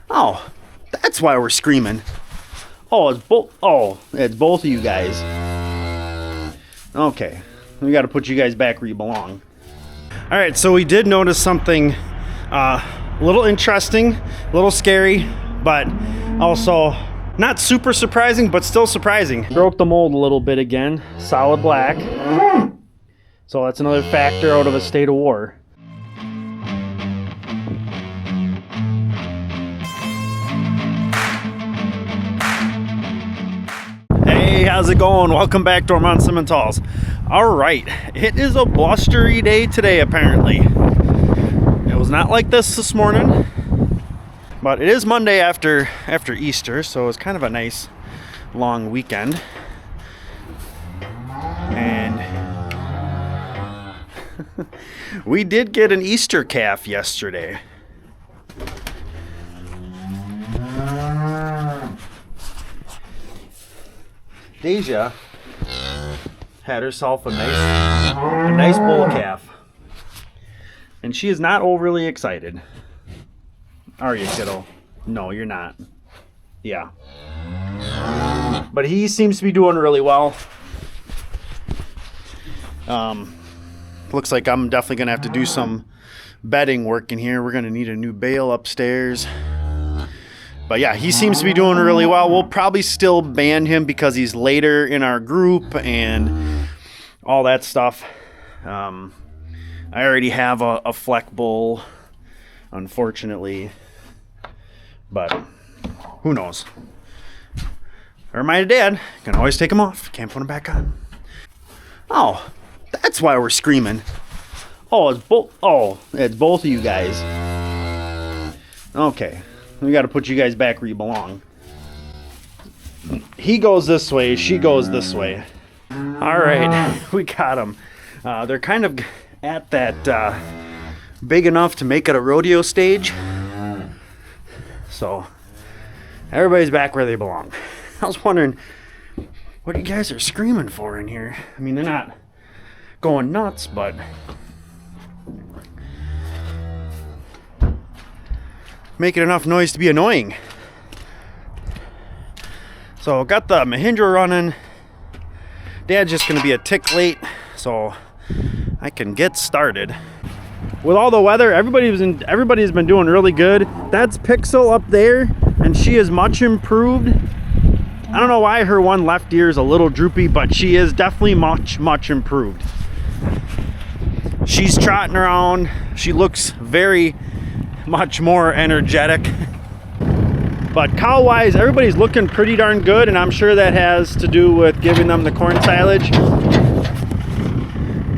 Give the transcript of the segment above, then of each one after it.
Oh, that's why we're screaming. Oh, it's both of you guys. Okay, we got to put you guys back where you belong. All right, so we did notice something a little interesting, a little scary, but also not super surprising, but still surprising. Broke the mold a little bit again, solid black. So that's another factor out of a state of war. Hey, how's it going? Welcome back to Ohrmundt Simmentals. All right, it is a blustery day today apparently. It was not like this morning, but it is Monday after Easter, so it's kind of a nice long weekend. And we did get an Easter calf yesterday. Deja had herself a nice bull calf, and she is not overly excited. Are you, kiddo? No, you're not. Yeah. But he seems to be doing really well. Looks like I'm definitely gonna have to do some bedding work in here. We're gonna need a new bale upstairs. But yeah, he seems to be doing really well. We'll probably still ban him because he's later in our group and all that stuff. I already have a Fleck bull, unfortunately. But who knows? I reminded Dad, can always take him off. Can't put him back on. Oh, that's why we're screaming. Oh, it's both of you guys. Okay. We got to put you guys back where you belong. He goes this way, she goes this way. All right, we got them. They're kind of at that big enough to make it a rodeo stage. So everybody's back where they belong. I was wondering what you guys are screaming for in here. I mean, they're not going nuts, but making enough noise to be annoying. So got the Mahindra running. Dad's just gonna be a tick late, so I can get started. With all the weather, everybody's been doing really good. That's Pixel up there, and she is much improved. I don't know why her one left ear is a little droopy, but she is definitely much improved. She's trotting around. She looks very much more energetic. But cow wise, everybody's looking pretty darn good, and I'm sure that has to do with giving them the corn silage.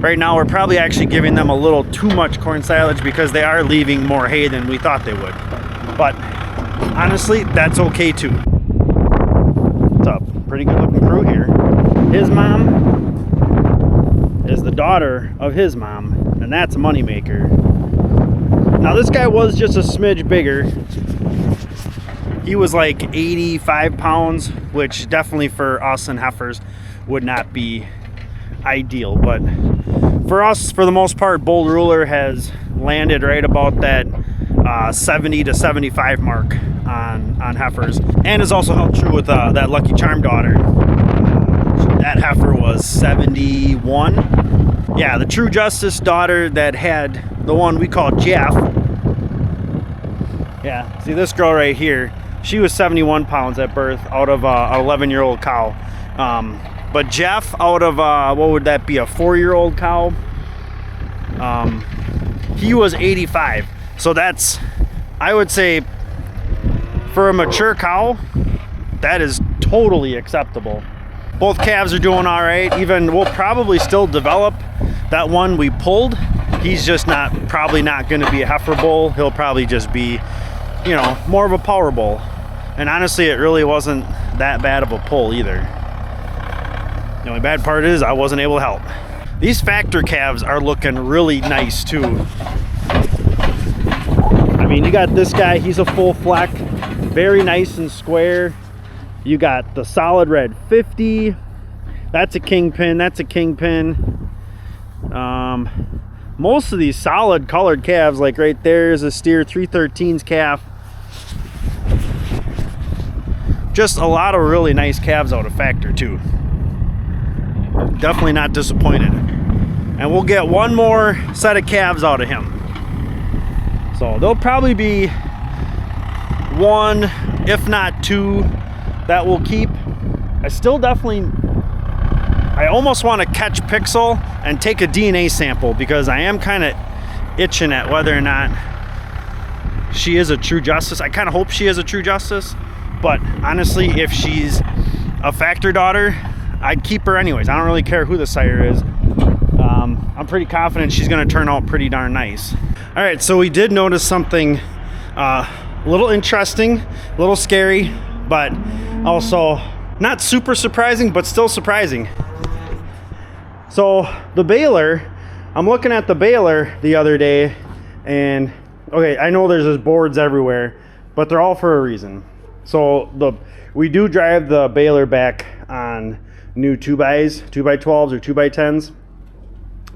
Right now we're probably actually giving them a little too much corn silage because they are leaving more hay than we thought they would. But honestly, that's okay too. It's a pretty good looking crew here. His mom is the daughter of his mom, and that's a moneymaker. Now this guy was just a smidge bigger. He was like 85 pounds, which definitely for us and heifers would not be ideal. But for us, for the most part, Bull Ruler has landed right about that 70 to 75 mark on heifers, and has also held true with that Lucky Charm daughter. That heifer was 71. Yeah, the True Justice daughter that had the one we call Jeff. Yeah, see this girl right here, she was 71 pounds at birth out of an 11-year-old cow. But Jeff out of, what would that be, a 4-year-old cow? He was 85. So that's, I would say, for a mature cow, that is totally acceptable. Both calves are doing all right. Even, we'll probably still develop that one we pulled. He's just probably not going to be a heifer bull. He'll probably just be, you know, more of a power bull. And honestly, it really wasn't that bad of a pull either. The only bad part is I wasn't able to help. These factor calves are looking really nice too. I mean, you got this guy, he's a full Fleck, very nice and square. You got the solid red 50. That's a Kingpin, that's a Kingpin. Most of these solid colored calves, like right there is a steer 313's calf. just a lot of really nice calves out of factor too. Definitely not disappointed. And we'll get one more set of calves out of him. So there'll probably be one, if not two, that we'll keep. I almost want to catch Pixel and take a DNA sample, because I am kind of itching at whether or not she is a true justice. I kind of hope she is a true justice, but honestly, if she's a factor daughter, I'd keep her anyways. I don't really care who the sire is. I'm pretty confident she's going to turn out pretty darn nice. All right, so we did notice something a little interesting, a little scary, but also not super surprising, but still surprising. So the baler, I'm looking at the baler the other day, and okay, I know there's boards everywhere, but they're all for a reason. So we do drive the baler back on new 2x, 2x12s or 2x10s,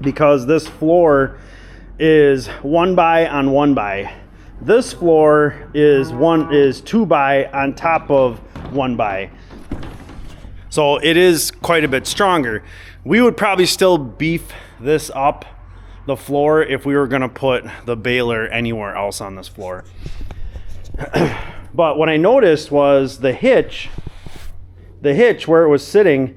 because this floor is 1x on 1x. This floor is 2x on top of 1x. So it is quite a bit stronger. We would probably still beef this up, the floor, if we were gonna put the baler anywhere else on this floor. But what I noticed was the hitch where it was sitting,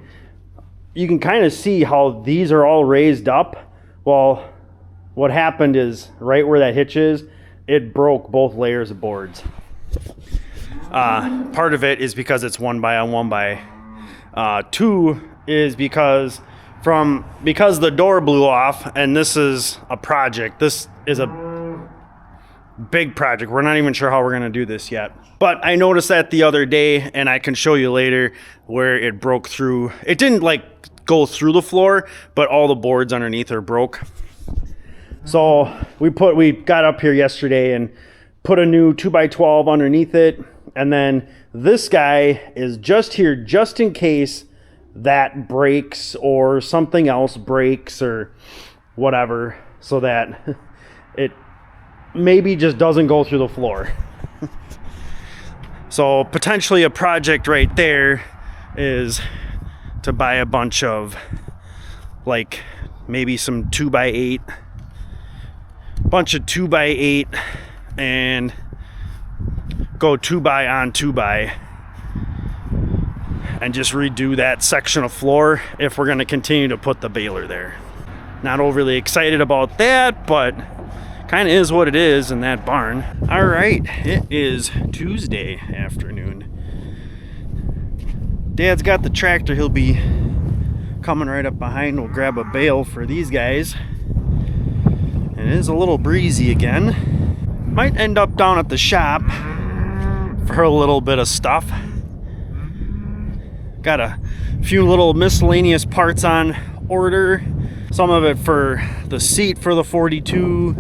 you can kind of see how these are all raised up. Well, what happened is right where that hitch is, it broke both layers of boards. Part of it is because it's 1x on 1x. Two is because the door blew off, and this is a project. This is a big project. We're not even sure how we're gonna do this yet. But I noticed that the other day, and I can show you later where it broke through. It didn't like go through the floor, but all the boards underneath are broke. So we got up here yesterday and put a new 2x12 underneath it, and then this guy is just here just in case that breaks or something else breaks or whatever, so that it maybe just doesn't go through the floor. So potentially a project right there is to buy a bunch of, like, maybe some 2x8, bunch of 2x8, and go 2x on 2x, and just redo that section of floor if we're going to continue to put the baler there. Not overly excited about that, but kind of is what it is in that barn. All right, it is Tuesday afternoon. Dad's got the tractor. He'll be coming right up behind. We'll grab a bale for these guys. And it is a little breezy again. Might end up down at the shop for a little bit of stuff. Got a few little miscellaneous parts on order. Some of it for the seat for the 42.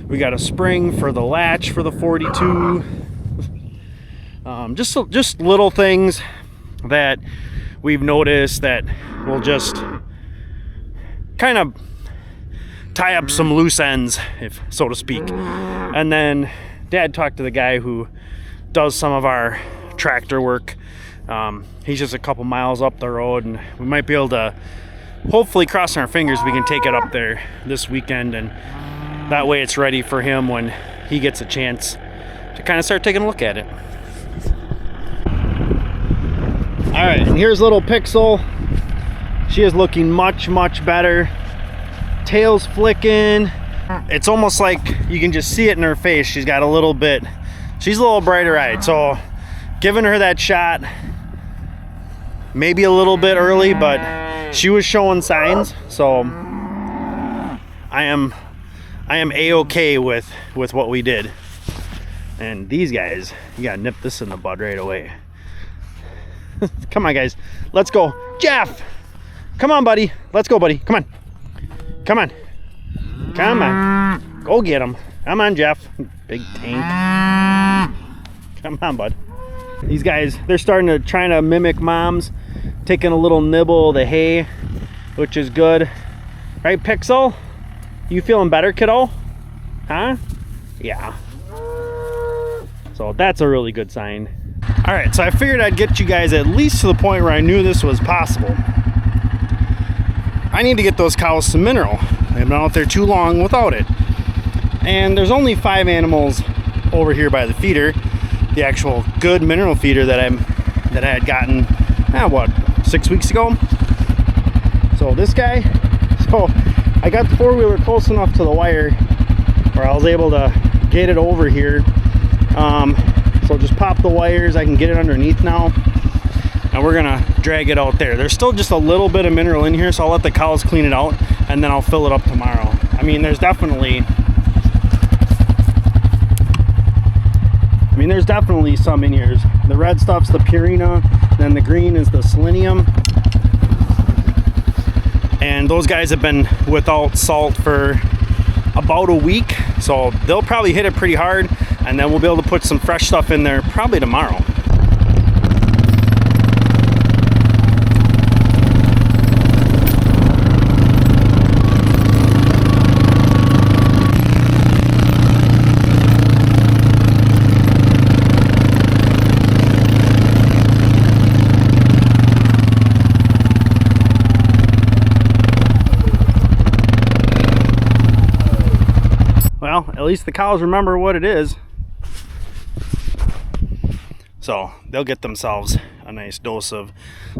We got a spring for the latch for the 42. Just little things that we've noticed that will just kind of tie up some loose ends, if so to speak. And then Dad talked to the guy who does some of our tractor work. He's just a couple miles up the road, and we might be able to, hopefully, crossing our fingers, we can take it up there this weekend, and that way it's ready for him when he gets a chance to kind of start taking a look at it. All right, and here's little Pixel. She is looking much, much better. Tail's flicking. It's almost like you can just see it in her face. She's got a little bit, she's a little brighter eyed. So giving her that shot, maybe a little bit early, but she was showing signs. So I am A-okay with what we did. And these guys, you gotta nip this in the bud right away. Come on, guys, let's go. Jeff, come on, buddy. Let's go, buddy. Come on. Come on. Come on. Go get him. Come on, Jeff. Big tank. Come on, bud. These guys, they're trying to mimic moms, taking a little nibble of the hay, which is good. Right, Pixel? You feeling better, kiddo? Huh? Yeah. So that's a really good sign. All right, so I figured I'd get you guys at least to the point where I knew this was possible. I need to get those cows some mineral. They've been out there too long without it. And there's only 5 animals over here by the feeder, the actual good mineral feeder that I had gotten, what, 6 weeks ago. So this guy, so I got the 4-wheeler close enough to the wire where I was able to get it over here. So just pop the wires, I can get it underneath now, and we're gonna drag it out there. There's still just a little bit of mineral in here, so I'll let the cows clean it out and then I'll fill it up tomorrow. I mean, there's definitely some in here. The red stuff's the Purina, then the green is the selenium. And those guys have been without salt for about a week, so they'll probably hit it pretty hard, and then we'll be able to put some fresh stuff in there probably tomorrow. Well, at least the cows remember what it is. So they'll get themselves a nice dose of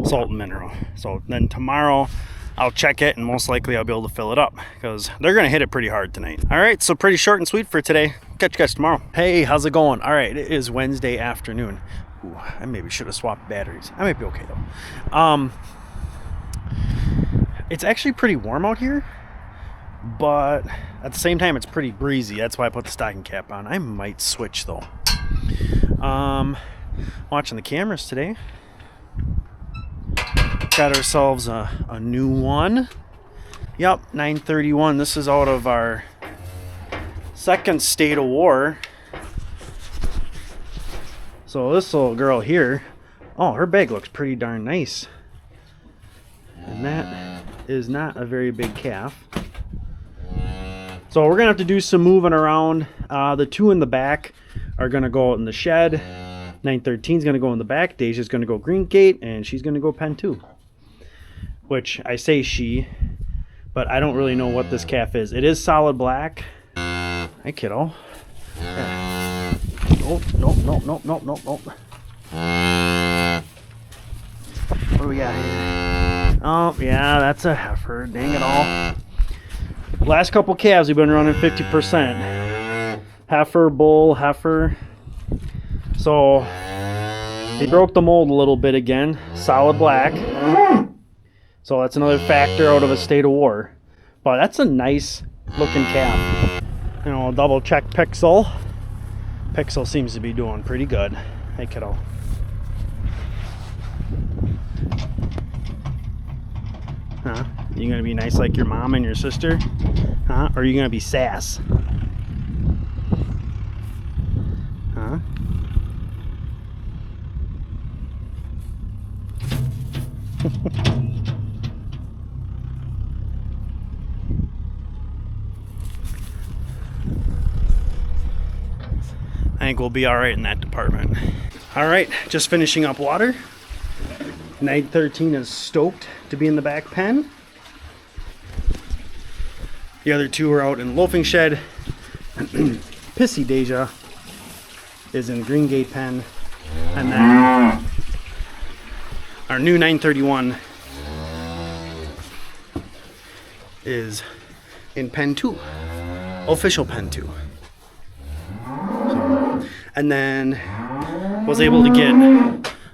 salt and mineral. So then tomorrow I'll check it, and most likely I'll be able to fill it up because they're going to hit it pretty hard tonight. All right, so pretty short and sweet for today. Catch you guys tomorrow. Hey, how's it going? All right, it is Wednesday afternoon. Ooh, I maybe should have swapped batteries. I might be okay though. It's actually pretty warm out here, but at the same time it's pretty breezy. That's why I put the stocking cap on. I might switch though. Watching the cameras today. Got ourselves a new one. Yep, 931. This is out of our second state of war. So this little girl here, oh, her bag looks pretty darn nice. And that is not a very big calf. So we're gonna have to do some moving around. The 2 in the back are gonna go out in the shed. 913 is gonna go in the back. Deja's gonna go green gate, and she's gonna go pen 2. Which I say she, but I don't really know what this calf is. It is solid black. Hey kiddo. Yeah. Oh, nope. What do we got here? Oh yeah, that's a heifer. Dang it all. Last couple calves we've been running 50%. Heifer, bull, heifer. So they broke the mold a little bit again. Solid black. So that's another factor out of a state of war. But that's a nice looking calf. You know, double check Pixel. Pixel seems to be doing pretty good. Hey kiddo. Huh? You gonna be nice like your mom and your sister? Huh? Or are you gonna be sass? Huh? I think we'll be all right in that department. All right, just finishing up water. 913 is stoked to be in the back pen. The other 2 are out in the loafing shed. Pissy Deja is in green gate pen. And then our new 931 is in pen 2. Official pen 2. And then was able to get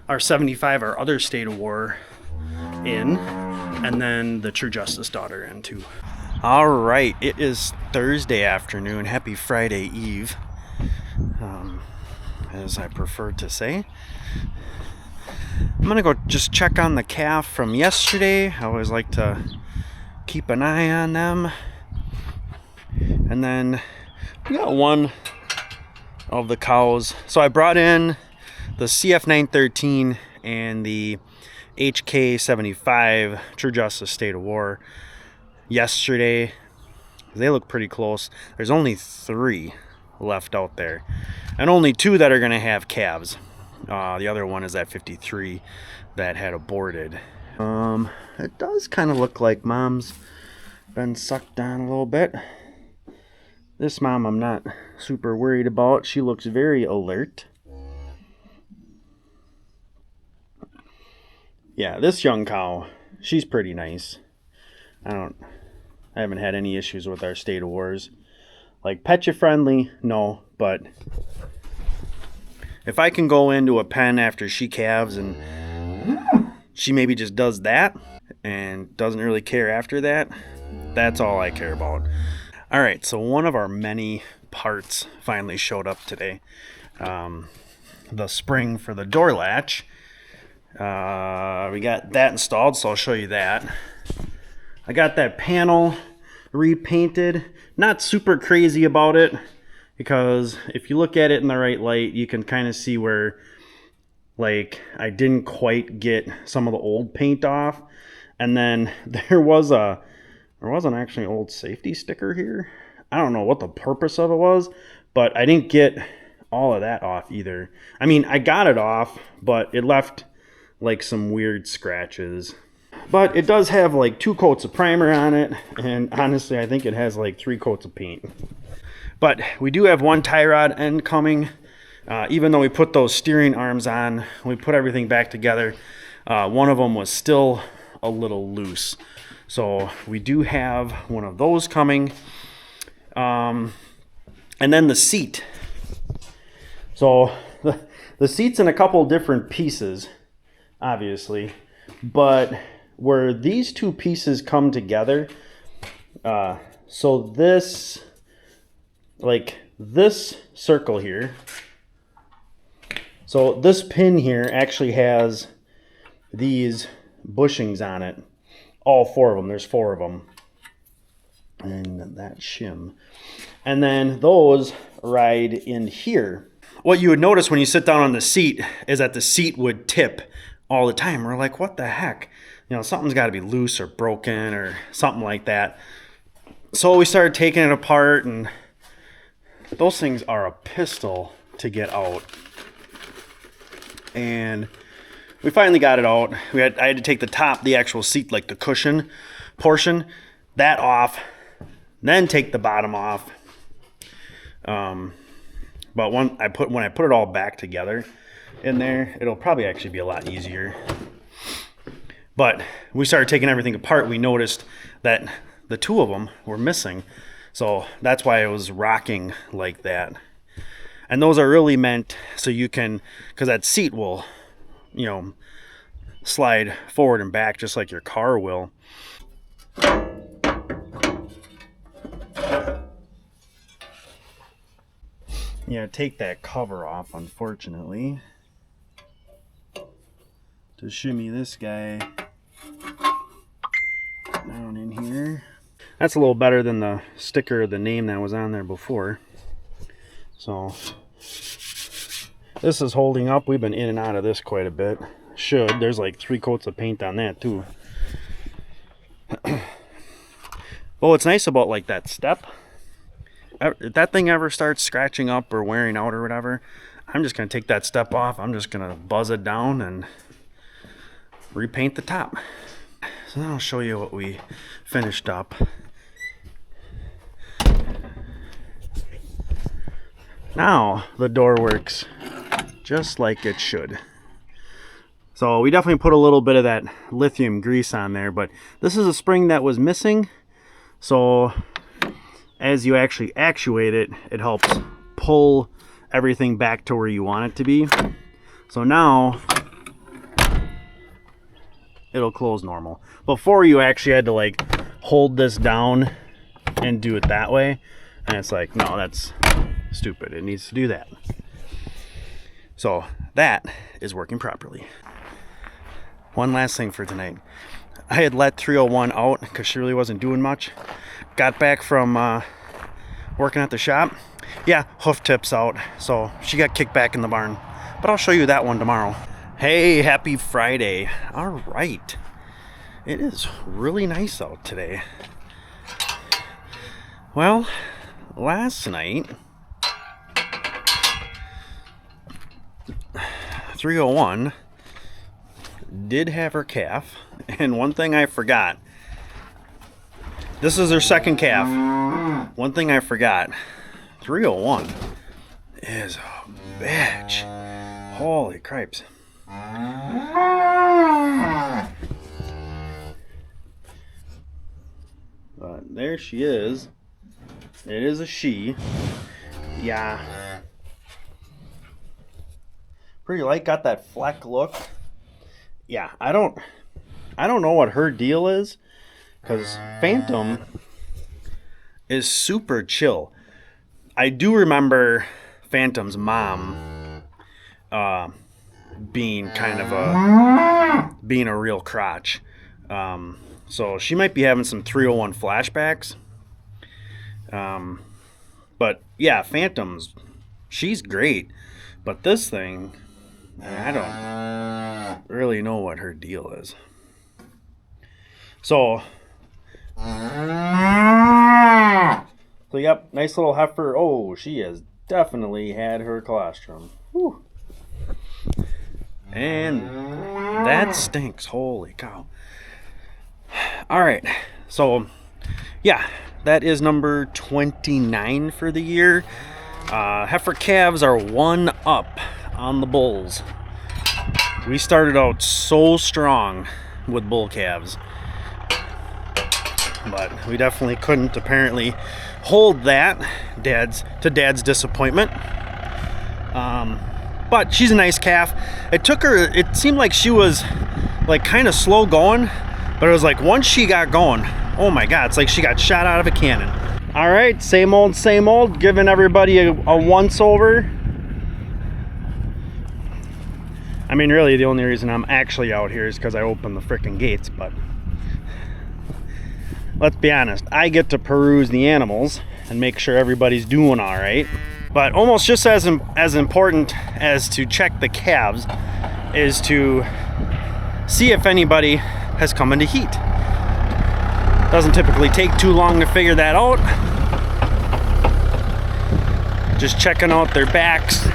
our 75, our other state of war, in, and then the True Justice daughter in too. All right, it is Thursday afternoon. Happy Friday Eve, as I prefer to say. I'm gonna go just check on the calf from yesterday. I always like to keep an eye on them. And then we got one of the cows. So I brought in the CF913 and the HK75 True Justice State of War yesterday. They look pretty close. There's only 3 left out there, and only 2 that are gonna have calves. The other one is at 53 that had aborted. It does kind of look like mom's been sucked on a little bit. This mom I'm not super worried about. She looks very alert. Yeah, this young cow, she's pretty nice. I haven't had any issues with our state of wars. Like, pet you friendly, no, but if I can go into a pen after she calves and she maybe just does that and doesn't really care after that, that's all I care about. All right, so one of our many parts finally showed up today. The spring for the door latch. We got that installed, so I'll show you that. I got that panel repainted. Not super crazy about it, because if you look at it in the right light, you can kind of see where, like, I didn't quite get some of the old paint off. And then there wasn't actually an old safety sticker here. I don't know what the purpose of it was, but I didn't get all of that off either. I mean, I got it off, but it left like some weird scratches. But it does have like 2 coats of primer on it, and honestly I think it has like 3 coats of paint. But we do have one tie rod end coming. Even though we put those steering arms on, we put everything back together, one of them was still a little loose. So we do have one of those coming. And then the seat. So the seat's in a couple different pieces, obviously, but where these 2 pieces come together, so this, like this circle here, so this pin here actually has these bushings on it, all 4 of them. There's 4 of them, and that shim, and then those ride in here. What you would notice when you sit down on the seat is that the seat would tip all the time. We're like, what the heck? You know, something's got to be loose or broken or something like that. So we started taking it apart, and those things are a pistol to get out. And we finally got it out. I had to take the top, the actual seat, like the cushion portion, that off, then take the bottom off. But when I put it all back together in there, it'll probably actually be a lot easier. But we started taking everything apart. We noticed that the 2 of them were missing. So that's why it was rocking like that. And those are really meant so you can, because that seat will, you know, slide forward and back just like your car will. Yeah, take that cover off, unfortunately, to shimmy this guy down in here. That's a little better than the sticker, the name that was on there before. So this is holding up. We've been in and out of this quite a bit. There's like 3 coats of paint on that too. But what's nice about like that step, if that thing ever starts scratching up or wearing out or whatever, I'm just going to take that step off. I'm just going to buzz it down and repaint the top. So now I'll show you what we finished up. Now the door works just like it should. So we definitely put a little bit of that lithium grease on there, but this is a spring that was missing. So as you actually actuate it, it helps pull everything back to where you want it to be. So now it'll close normal. Before, you actually had to like hold this down and do it that way, and it's like, no, that's stupid. It needs to do that. So that is working properly. One last thing for tonight. I had let 301 out because she really wasn't doing much. Got back from working at the shop. Yeah, hoof tips out, so she got kicked back in the barn. But I'll show you that one tomorrow. Hey, happy Friday. All right. It is really nice out today. Well, last night, 301 did have her calf. And one thing I forgot. This is her second calf. One thing I forgot. 301 is a bitch. Holy cripes. But there she is. It is a she. Yeah. Pretty light, got that fleck look. Yeah, I don't know what her deal is, because Phantom is super chill. I do remember Phantom's mom being a real crotch. So she might be having some 301 flashbacks. But yeah, Phantom's, she's great. But this thing, I don't really know what her deal is. So yep, nice little heifer. Oh, she has definitely had her colostrum. Whew. And that stinks. Holy cow. All right. So, yeah, that is number 29 for the year. Heifer calves are one up on the bulls. We started out so strong with bull calves, but we definitely couldn't apparently hold that, to Dad's disappointment. But she's a nice calf. It seemed like she was like kind of slow going, but it was like once she got going, oh my God, it's like she got shot out of a cannon. All right, same old, giving everybody a once over. I mean, really, the only reason I'm actually out here is because I opened the frickin' gates, but let's be honest, I get to peruse the animals and make sure everybody's doing all right. But almost just as important as to check the calves is to see if anybody has come into heat. Doesn't typically take too long to figure that out. Just checking out their backs.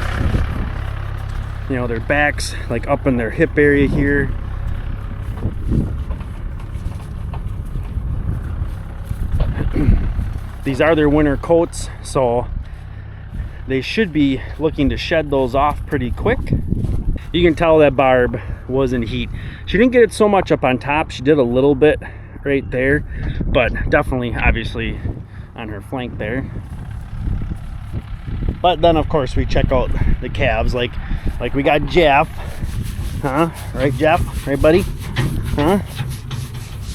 You know, their backs like up in their hip area here. These are their winter coats, so they should be looking to shed those off pretty quick. You can tell that Barb was in heat. She didn't get it so much up on top. She did a little bit right there, but definitely, obviously, on her flank there. But then, of course, we check out the calves. Like we got Jeff. Huh? Right, Jeff? Right, buddy? Huh?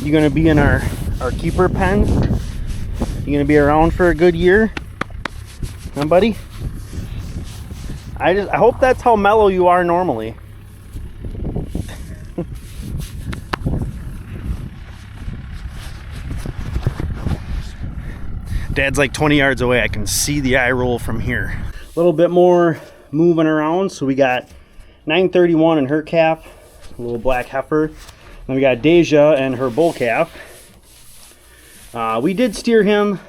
You gonna be in our keeper pen? You gonna be around for a good year? Huh, buddy? I hope that's how mellow you are normally. Dad's like 20 yards away. I can see the eye roll from here. A little bit more moving around. So we got 931 and her calf, a little black heifer. Then we got Deja and her bull calf. We did steer him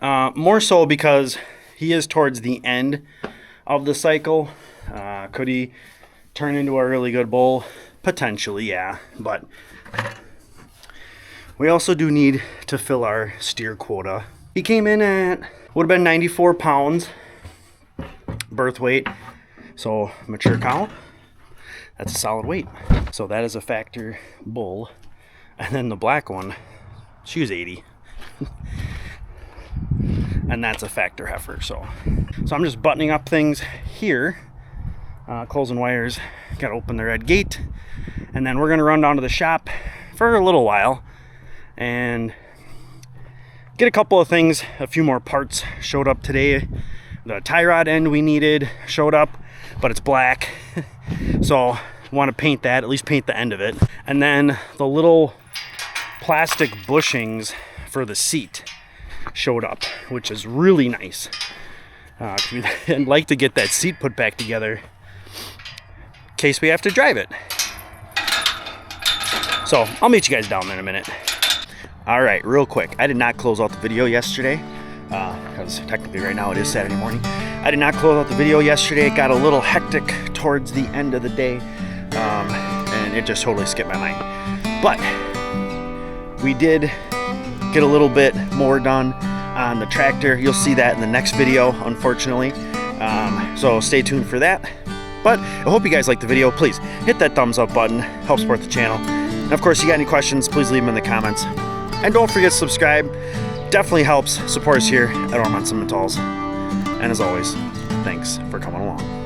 more so because he is towards the end of the cycle. Could he turn into a really good bull? Potentially, yeah. But we also do need to fill our steer quota. He came in at, would have been 94 pounds birth weight. So mature cow, that's a solid weight. So that is a factor bull. And then the black one, she was 80. And that's a factor heifer. So I'm just buttoning up things here, closing wires, gotta open the red gate. And then we're gonna run down to the shop for a little while and get a couple of things. A few more parts showed up today. The tie rod end we needed showed up, but it's black. So want to paint that, at least paint the end of it. And then the little plastic bushings for the seat showed up, which is really nice. I'd like to get that seat put back together in case we have to drive it. So I'll meet you guys down there in a minute. All right, real quick. I did not close out the video yesterday. because technically right now it is Saturday morning. I did not close out the video yesterday. It got a little hectic towards the end of the day, and it just totally skipped my mind. But we did get a little bit more done on the tractor. You'll see that in the next video, unfortunately. So stay tuned for that. But I hope you guys liked the video. Please hit that thumbs up button, help support the channel. And of course, you got any questions, please leave them in the comments. And don't forget to subscribe. Definitely helps support us here at Ohrmundt Simmentals. And as always, thanks for coming along.